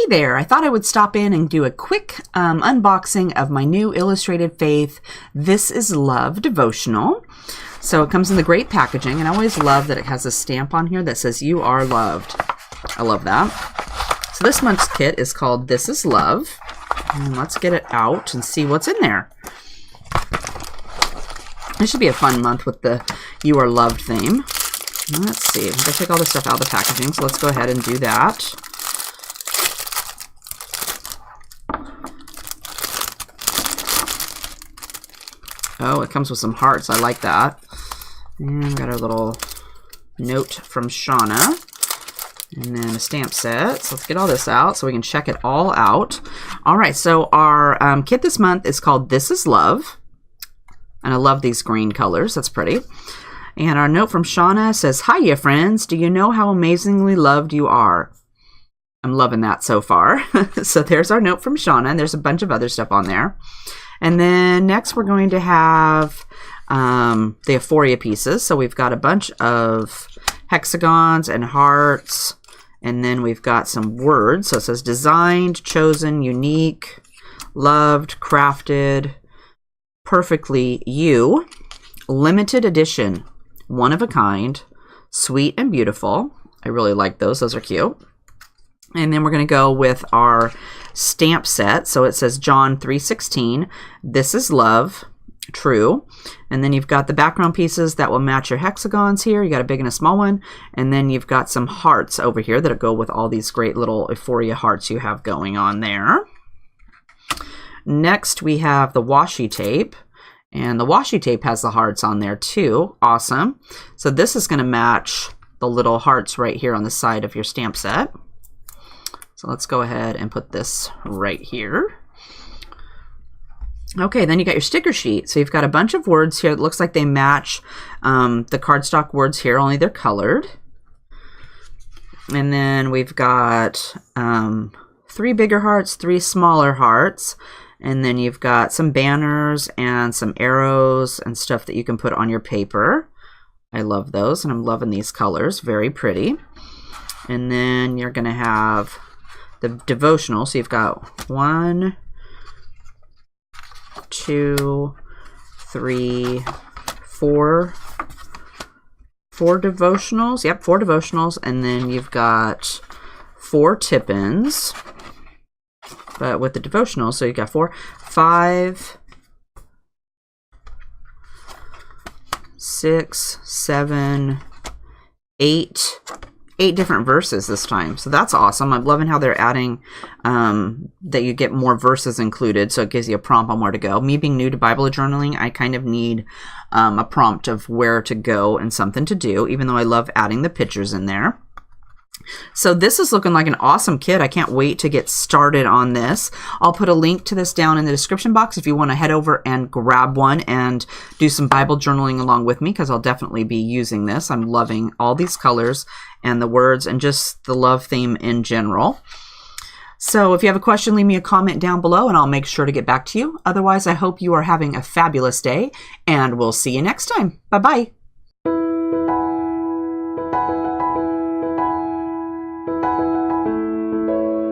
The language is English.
Hey there, I thought I would stop in and do a quick unboxing of my new Illustrated Faith This Is Love devotional. So it comes in the great packaging, and I always love that it has a stamp on here that says you are loved. I love that. So this month's kit is called This Is Love. And let's get it out and see what's in there. This should be a fun month with the You Are Loved theme. Let's see. I'm going to take all this stuff out of the packaging, so let's go ahead and do that. Oh, it comes with some hearts. I like that. And we got our little note from Shauna. And then a stamp set. So let's get all this out so we can check it all out. All right, so our kit this month is called This Is Love. And I love these green colors. That's pretty. And our note from Shauna says, "Hiya, friends. Do you know how amazingly loved you are?" I'm loving that so far. So there's our note from Shauna. And there's a bunch of other stuff on there. And then next we're going to have the Euphoria pieces. So we've got a bunch of hexagons and hearts. And then we've got some words. So it says designed, chosen, unique, loved, crafted, perfectly you, limited edition, one of a kind, sweet and beautiful. I really like those. Those are cute. And then we're going to go with our stamp set. So it says John 3:16, This is Love, true. And then you've got the background pieces that will match your hexagons here. You got a big and a small one. And then you've got some hearts over here that'll go with all these great little Euphoria hearts you have going on there. Next, we have the washi tape. And the washi tape has the hearts on there too. Awesome. So this is going to match the little hearts right here on the side of your stamp set. So let's go ahead and put this right here. Okay, then you got your sticker sheet. So you've got a bunch of words here. It looks like they match the cardstock words here, only they're colored. And then we've got 3 bigger hearts, 3 smaller hearts. And then you've got some banners and some arrows and stuff that you can put on your paper. I love those, and I'm loving these colors. Very pretty. And then you're going to have the devotional. So you've got 1, 2, 3, 4 devotionals. Yep, 4 devotionals. And then you've got 4 tip-ins. But with the devotional, so you got 4, 5, 6, 7, 8 different verses this time. So that's awesome. I'm loving how they're adding that you get more verses included. So it gives you a prompt on where to go. Me being new to Bible journaling, I kind of need a prompt of where to go and something to do, even though I love adding the pictures in there. So this is looking like an awesome kit. I can't wait to get started on this. I'll put a link to this down in the description box if you want to head over and grab one and do some Bible journaling along with me, because I'll definitely be using this. I'm loving all these colors and the words and just the love theme in general. So if you have a question, leave me a comment down below and I'll make sure to get back to you. Otherwise, I hope you are having a fabulous day and we'll see you next time. Bye-bye.